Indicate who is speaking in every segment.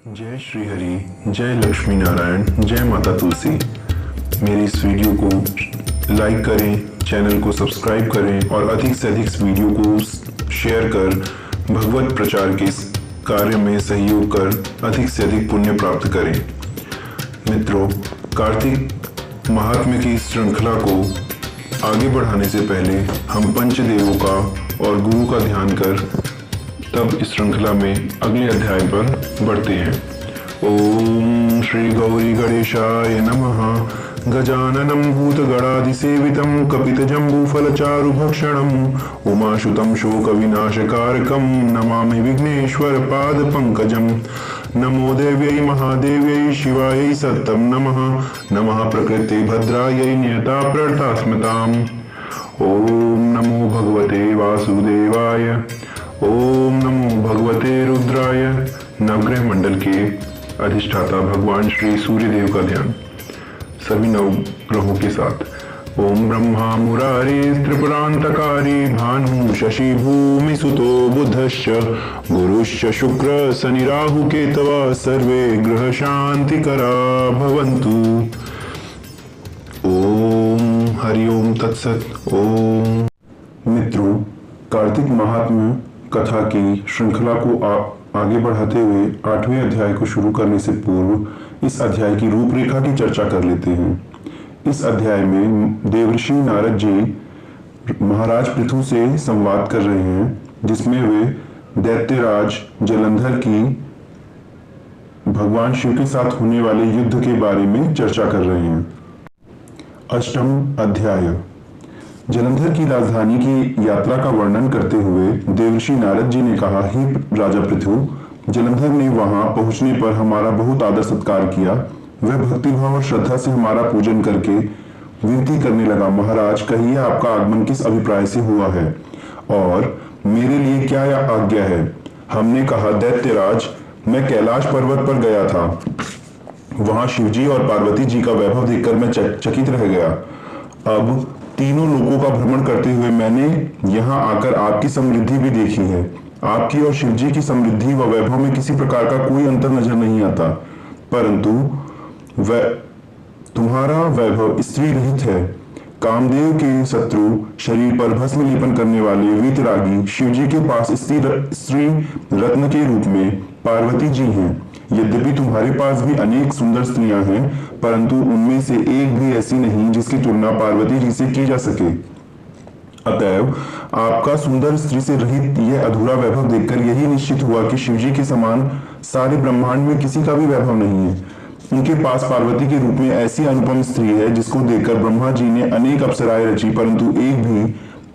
Speaker 1: जय श्री हरि, जय लक्ष्मी नारायण, जय माता तुलसी। मेरी इस वीडियो को लाइक करें, चैनल को सब्सक्राइब करें और अधिक से अधिक इस वीडियो को शेयर कर भगवत प्रचार के इस कार्य में सहयोग कर अधिक से अधिक पुण्य प्राप्त करें। मित्रों, कार्तिक महात्म्य की इस श्रृंखला को आगे बढ़ाने से पहले हम पंचदेवों का और गुरु का ध्यान कर तब इस श्रृंखला में अगले अध्याय पर बढ़ते हैं। ओम श्री गौरी गणेशाय नमः। गजाननं भूतगणाधिसेवितं कपितजम्बूफलचारुभक्षणम् उमाशुतं शोकविनाशकारकं नमामि विघ्नेश्वरपादपङ्कजम्। नमो देव्यै महादेव्यै शिवायै सत्तं नमः। नमः प्रकृते भद्रायै नियताप्रार्थस्मताम्। ओम नमो भगवते वासुदेवाय। ओम नमो भगवते रुद्राय। नवग्रह मंडल के अधिष्ठाता भगवान श्री सूर्यदेव का ध्यान सभी नवग्रहों के साथ। ओम ब्रह्मा मुरारी त्रिपुरांतकारी भानु शशि भूमि सुतो बुधश्च गुरुश्च शुक्र शनि राहु केतव सर्वे ग्रह शांतिकरा भवन्तु। ओम हरि ओम तत्सत। ओम मित्रों, कार्तिक महात्म्य कथा की श्रृंखला को आगे बढ़ाते हुए 8वें अध्याय को शुरू करने से पूर्व इस अध्याय की रूपरेखा की चर्चा कर लेते हैं। इस अध्याय में देवर्षि नारद जी महाराज पृथु से संवाद कर रहे हैं, जिसमें वे दैत्यराज जलंधर की भगवान शिव के साथ होने वाले युद्ध के बारे में चर्चा कर रहे हैं। अष्टम अध्याय। जलंधर की राजधानी की यात्रा का वर्णन करते हुए देवर्षि नारद जी ने कहा, हे राजा पृथु, जलंधर ने वहां पहुंचने पर हमारा बहुत आदर सत्कार किया। वह भक्तिभाव और श्रद्धा से हमारा पूजन करके विनती करने लगा, महाराज कहिए आपका आगमन किस अभिप्राय से हुआ है और मेरे लिए क्या आज्ञा है। हमने कहा, दैत्यराज, मैं कैलाश पर्वत पर गया था। वहां शिवजी और पार्वती जी का वैभव देखकर मैं चकित रह गया। अब तीनों लोगों का भ्रमण करते हुए मैंने यहाँ आकर आपकी समृद्धि भी देखी है। आपकी और शिवजी की समृद्धि व वैभव में किसी प्रकार का कोई अंतर नजर नहीं आता, परंतु तुम्हारा वैभव स्त्री रहित है। कामदेव के शत्रु, शरीर पर भस्म लेपन करने वाले वीतरागी शिवजी के पास स्त्री रत्न के रूप में पार्वती जी हैं। यद्यपि तुम्हारे पास भी अनेक सुंदर स्त्रियां हैं, परंतु उनमें से एक भी ऐसी नहीं जिसकी तुलना पार्वती जी से की जा सके। अतएव आपका सुंदर स्त्री से रहित यह अधूरा वैभव देखकर यही निश्चित हुआ कि शिवजी के समान सारे ब्रह्मांड में किसी का भी वैभव नहीं है। उनके पास पार्वती के रूप में ऐसी अनुपम स्त्री है जिसको देखकर ब्रह्मा जी ने अनेक अप्सराएं रची, परंतु एक भी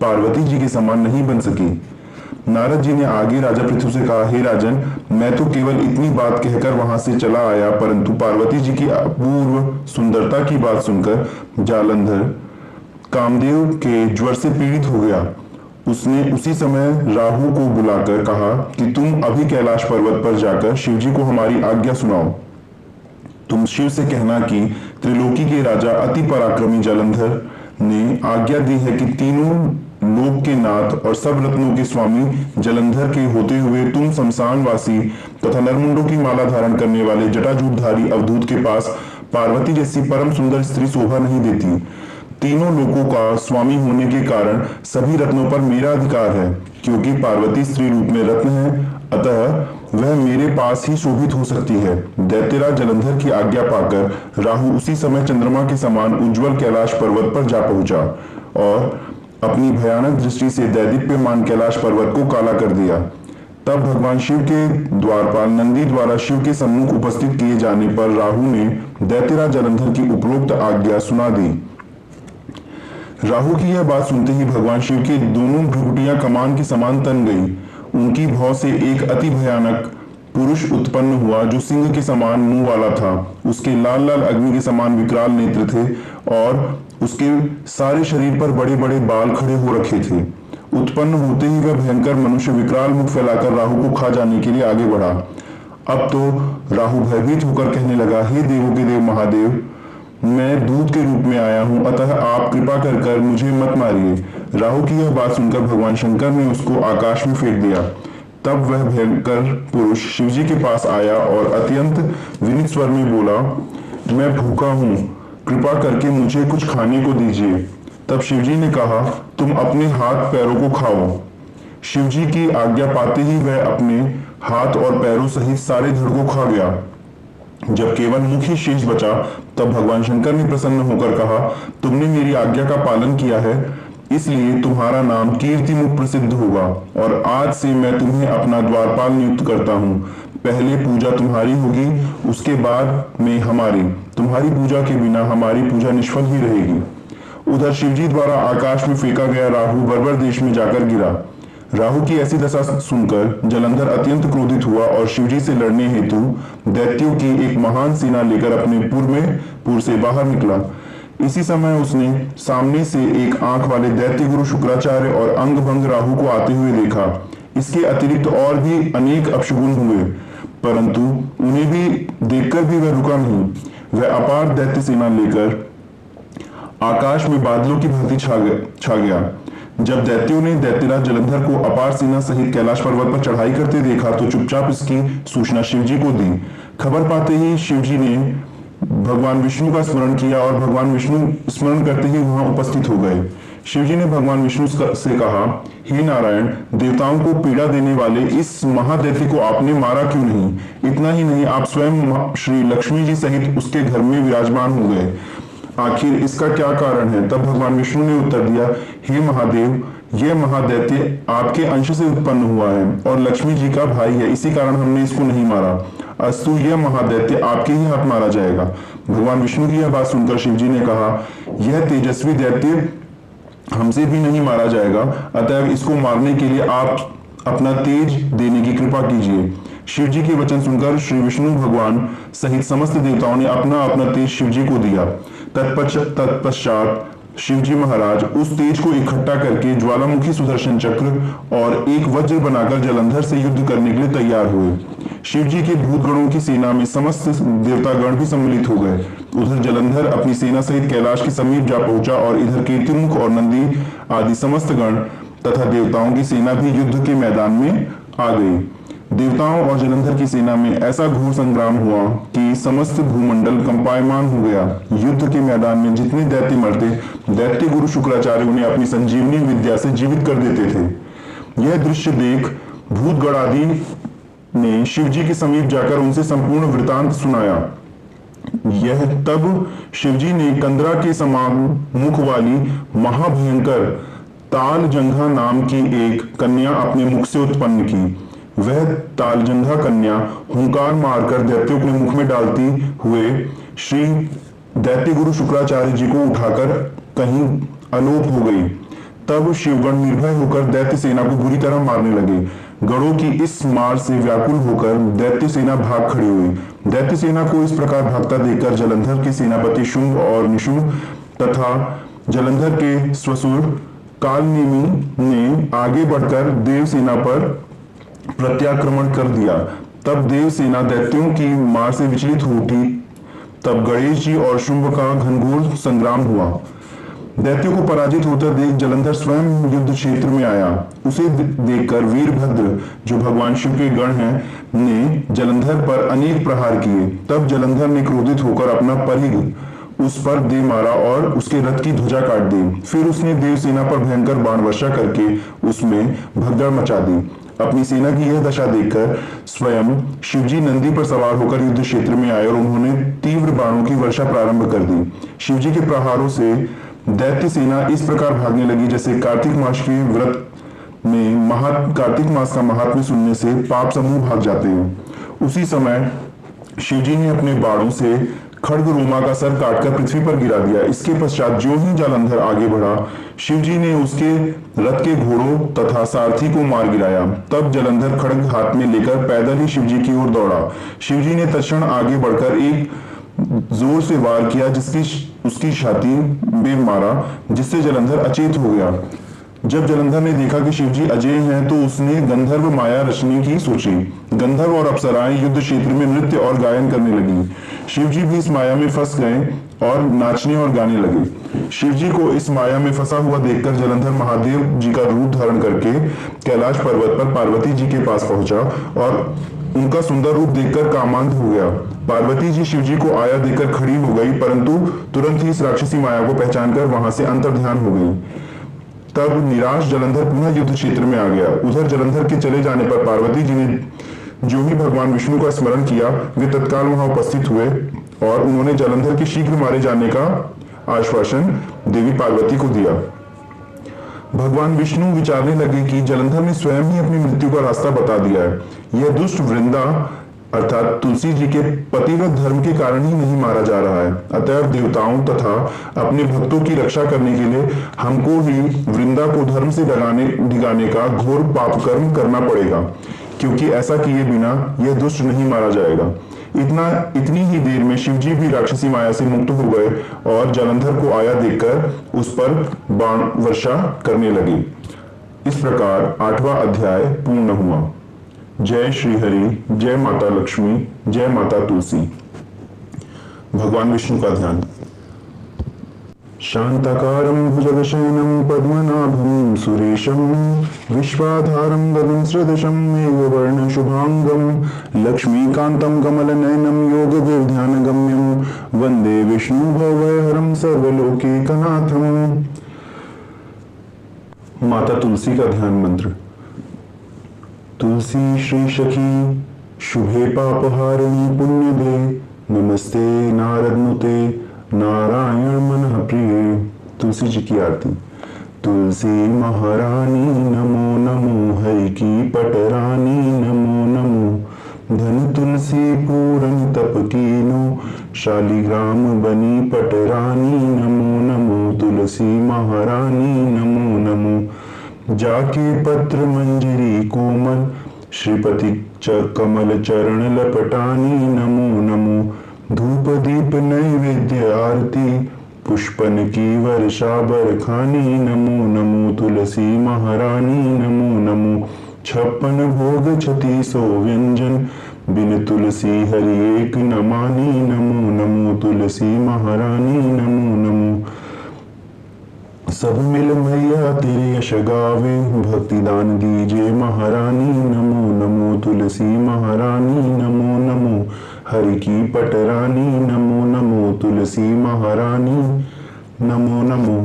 Speaker 1: पार्वती जी के समान नहीं बन सकी। नारद जी ने आगे राजा पृथु से कहा, हे राजन, मैं तो केवल इतनी बात कहकर वहां से चला आया, परंतु पार्वती जी की अपूर्व सुंदरता की बात सुनकर जालंधर कामदेव के ज्वर से पीड़ित हो गया। उसने उसी समय राहु को बुलाकर कहा कि तुम अभी कैलाश पर्वत पर जाकर शिवजी को हमारी आज्ञा सुनाओ। तुम शिव से कहना कि त्रिलोकी के राजा अति पराक्रमी जालंधर ने आज्ञा दी है कि तीनों लोक के नाथ और सब रत्नों के स्वामी जलंधर के होते हुए तुम शमशानवासी तथा नरमुंडों की माला धारण करने वाले जटाजूटधारी अवधूत के पास पार्वती जैसी परम सुंदर स्त्री शोभा नहीं देती। तीनों लोकों का स्वामी होने के कारण सभी रत्नों पर मेरा अधिकार है, क्योंकि पार्वती स्त्री रूप में रत्न है, अतः वह मेरे पास ही शोभित हो सकती है। दैत्यराज जलंधर की आज्ञा पाकर राहु उसी समय चंद्रमा के समान उज्जवल कैलाश पर्वत पर जा पहुंचा और अपनी भयानक दृष्टि से दैदीप्यमान कैलाश पर्वत को काला कर दिया। तब भगवान शिव के द्वारपाल नंदी द्वारा शिव के सम्मुख उपस्थित किए जाने पर राहु ने दैत्यराज जलंधर की उपरोक्त आज्ञा सुना दी। राहु की यह बात सुनते ही भगवान शिव की दोनों भ्रुकुटियां कमान के समान तन गई। उनकी भौं से एक अति भयानक पुरुष उत्पन्न हुआ जो सिंह के समान मुंह वाला था। उसके लाल लाल अग्नि के समान विकराल नेत्र थे और उसके सारे शरीर पर बड़े बड़े बाल खड़े हो रखे थे। उत्पन्न होते ही वह भयंकर मनुष्य विकराल मुख फैलाकर राहु को खा जाने के लिए आगे बढ़ा। अब तो राहु भयभीत होकर कहने लगा, हे देवों के देव महादेव, मैं दूत के रूप में आया हूं, अतः आप कृपा कर मुझे मत मारिए। राहु की यह बात सुनकर भगवान शंकर ने उसको आकाश में फेंक दिया। तब वह भयंकर पुरुष शिवजी के पास आया और अत्यंत विनीत स्वर में बोला, मैं भूखा हूँ, कृपा करके मुझे कुछ खाने को दीजिए। तब शिवजी ने कहा, तुम अपने हाथ पैरों को खाओ। शिवजी की आज्ञा पाते ही वह अपने हाथ और पैरों सहित सारे धड़ को खा गया। जब केवल मुख ही शेष बचा, तब भगवान शंकर ने प्रसन्न होकर कहा, तुमने मेरी आज्ञा का पालन किया है, इसलिए तुम्हारा नाम कीर्ति मुख प्रसिद्ध होगा और आज से मैं तुम्हें अपना द्वारपाल नियुक्त करता हूँ। पहले पूजा तुम्हारी होगी, उसके बाद में हमारी। तुम्हारी पूजा के बिना हमारी पूजा निष्फल ही रहेगी। उधर शिवजी द्वारा आकाश में फेंका गया राहु बर्बर देश में जाकर गिरा। राहु की ऐसी दशा सुनकर जलंधर अत्यंत क्रोधित हुआ और शिवजी से लड़ने हेतु दैत्यों की एक महान सेना लेकर अपने पुर से बाहर निकला। इसी समय उसने सामने से एक आंख वाले दैत्य गुरु शुक्राचार्य और अंग भंग राहु को आते हुए देखा। इसके अतिरिक्त और भी अनेक अपशगुन हुए, परंतु उन्हें भी देखकर भी वह रुका नहीं। वह अपार दैत्य सेना लेकर आकाश में बादलों की भांति छा गया। जब दैत्यों ने दैत्यराज जलंधर को अपार सेना सहित कैलाश पर्वत पर चढ़ाई करते देखा तो चुपचाप इसकी सूचना शिवजी को दी। खबर पाते ही शिवजी ने भगवान विष्णु का स्मरण किया और भगवान विष्णु स्मरण करते ही वहां उपस्थित हो गए। शिवजी ने भगवान विष्णु से कहा, हे नारायण, देवताओं को पीड़ा देने वाले इस महादैत्य को आपने मारा क्यों नहीं? इतना ही नहीं, आप स्वयं श्री लक्ष्मी जी सहित उसके घर में विराजमान हो गए। आखिर इसका क्या कारण है? तब भगवान विष्णु ने उत्तर दिया, हे महादेव, यह महादैत्य आपके अंश से उत्पन्न हुआ है और लक्ष्मी जी का भाई है, इसी कारण हमने इसको नहीं मारा। अस्तु, यह महादैत्य आपके ही हाथ मारा जाएगा। भगवान विष्णु की यह बात सुनकर शिवजी ने कहा, यह तेजस्वी दैत्य हमसे भी नहीं मारा जाएगा, अतएव इसको मारने के लिए आप अपना तेज देने की कृपा कीजिए। शिवजी के वचन सुनकर श्री विष्णु भगवान सहित समस्त देवताओं ने अपना अपना तेज शिवजी को दिया। तत्पश्चात शिवजी महाराज उस तेज को इकट्ठा करके ज्वालामुखी सुदर्शन चक्र और एक वज्र बनाकर जलंधर से युद्ध करने के लिए तैयार हुए। शिवजी के भूतगणों की सेना में समस्त देवतागण भी सम्मिलित हो गए। उधर जलंधर अपनी सेना सहित कैलाश के समीप जा पहुंचा और इधर कीर्तिमुख और नंदी आदि समस्त गण तथा देवताओं की सेना भी युद्ध के मैदान में आ गई। देवताओं और जलंधर की सेना में ऐसा घोर संग्राम हुआ कि समस्त भूमंडल कंपायमान हो गया। युद्ध के मैदान में जितने दैत्य मरते, दैत्य गुरु शुक्राचार्य उन्हें अपनी संजीवनी विद्या से जीवित कर देते थे। यह दृश्य देख भूतगण आदि ने शिवजी के समीप जाकर उनसे संपूर्ण वृतांत सुनाया। यह तब शिवजी ने कंदरा के समान मुख वाली महाभयंकर तालजंघा नाम की एक कन्या अपने मुख से उत्पन्न की। वह तालजंघा कन्या हुंकार मारकर दैत्यों के मुख में डालती हुए श्री दैत्य गुरु शुक्राचार्य जी को उठाकर कहीं अलोप हो गई। तब शिवगण निर्भय होकर दैत्य सेना को बुरी तरह मारने लगे। गणों की इस मार से व्याकुल होकर दैत्य सेना भाग खड़ी हुई। दैत्य सेना को इस प्रकार भागता देखकर जलंधर के सेनापति शुंभ और निशुंभ तथा जलंधर के ससुर कालनेमी ने आगे बढ़कर देव सेना पर प्रत्याक्रमण कर दिया। तब देव सेना दैत्यों की मार से विचलित हो उठी। तब गणेश जी और शुंभ का घनघोर संग्राम हुआ। दैत्यों को पराजित होता देख जलंधर स्वयं युद्ध क्षेत्र में आया। उसे देखकर वीरभद्र, जो भगवान शिव के गण हैं, ने जलंधर पर अनेक प्रहार किए। तब जलंधर ने क्रोधित होकर अपना परिघ उस पर दे मारा और उसके रथ की ध्वजा काट दी। फिर उसने देवसेना पर भयंकर बाण वर्षा करके उसमें भगदड़ मचा दी। अपनी सेना की यह दशा देखकर स्वयं शिवजी नंदी पर सवार होकर युद्ध क्षेत्र में आए और उन्होंने तीव्र बाणों की वर्षा प्रारंभ कर दी। शिवजी के प्रहारों से दैत्य सेना इस प्रकार भागने लगी जैसे कार्तिक मास के व्रत में कार्तिक मास का महात्म्य सुनने से पाप समूह भाग जाते हैं। उसी समय शिवजी ने अपने बाणों से खड्ग रोमा का सर काटकर पृथ्वी पर गिरा दिया। इसके पश्चात जो ही जलंधर आगे बढ़ा, शिवजी ने उसके रथ के घोड़ों तथा सारथी को मार गिराया। तब जलंधर खड्ग हाथ में लेकर पैदल ही शिवजी की ओर दौड़ा। शिवजी ने तत्क्षण आगे बढ़कर एक जोर से वार किया, उसकी छाती में मारा, जिससे जलंधर अचेत हो गया। जब जलंधर ने देखा कि शिवजी अजय हैं तो उसने गंधर्व माया रचने की सोची। गंधर्व और अप्सराएं युद्ध क्षेत्र में नृत्य और गायन करने लगी। शिवजी भी इस माया में फंस गए और नाचने और गाने लगे। शिवजी को इस माया में फंसा हुआ देखकर जलंधर महादेव जी का रूप धारण करके कैलाश पर्वत पर पार्वती जी के पास पहुंचा और उनका सुंदर रूप देखकर कामांध हो गया। पार्वती जी शिवजी को आया देखकर खड़ी हो गई, परंतु तुरंत ही इस राक्षसी माया को पहचानकर वहां से अंतर्ध्यान हो गई। तब निराश जलंधर पुनः युद्ध क्षेत्र में आ गया। उधर जलंधर के चले जाने पर पार्वती जी ने जो ही भगवान विष्णु का स्मरण किया, वे तत्काल वहां उपस्थित हुए और उन्होंने जलंधर के शीघ्र मारे जाने का आश्वासन देवी पार्वती को दिया। भगवान विष्णु विचारने लगे कि जलंधर ने स्वयं ही अपनी मृत्यु का रास्ता बता दिया है। यह दुष्ट वृंदा अर्थात तुलसी जी के पतिव्रत धर्म के कारण ही नहीं मारा जा रहा है। अतएव देवताओं तथा अपने भक्तों की रक्षा करने के लिए हमको ही वृंदा को धर्म से डिगाने का घोर पाप कर्म करना पड़ेगा, क्योंकि ऐसा किए बिना यह दुष्ट नहीं मारा जाएगा। इतनी ही देर में शिवजी भी राक्षसी माया से मुक्त हो गए और जलंधर को आया देखकर उस पर बाण वर्षा करने लगे। इस प्रकार 8वां अध्याय पूर्ण हुआ। जय श्री हरि, जय माता लक्ष्मी, जय माता तुलसी। भगवान विष्णु का ध्यान। शांताकारं भुजगशयनं पद्मनाभं सुरेशं विश्वाधारं गगन सदृशं मेघवर्ण शुभांगं लक्ष्मीकान्तं कमलनयनं योगविध्यानगम्यं वंदे विष्णु भवभयहरं सर्वलोकैकनाथं। माता तुलसी का ध्यान मंत्र। तुलसी श्री सखी शुभे पापहारिणी पुण्यदे नमस्ते नारदनुते नारायण मन प्रिय। तुलसी जी की आरती। तुलसी महारानी नमो नमो, हरि की पटरानी नमो नमो, धन तुलसी पूरन तप कीनो, शालिग्राम बनी पटरानी नमो नमो, तुलसी महारानी नमो नमो। जाके पत्र मंजरी कोमल, श्रीपति कमल चरण लपटानी नमो नमो, धूप दीप नैवेद्य आरती, पुष्पन की वर्षा बरखानी नमो नमो, तुलसी महारानी नमो नमो। 56 भोग 36 व्यंजन, बिन तुलसी हरि एक न मानी नमो नमो, तुलसी महारानी नमो नमो। सब मिल मैया तेरे यश गावे, भक्ति दान दीजिए महारानी नमो नमो, तुलसी महारानी नमो नमो, हरि की पटरानी नमो नमो, तुलसी महारानी नमो नमो।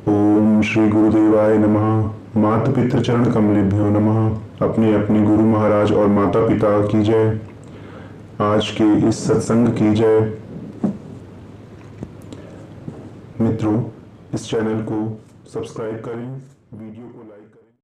Speaker 1: ओम श्री गुरुदेवाय नमः। माता पितृ चरण कमलेभ्यो नमः। अपने अपने गुरु महाराज और माता पिता की जय। आज के इस सत्संग की जय। मित्रों, इस चैनल को सब्सक्राइब करें, वीडियो को लाइक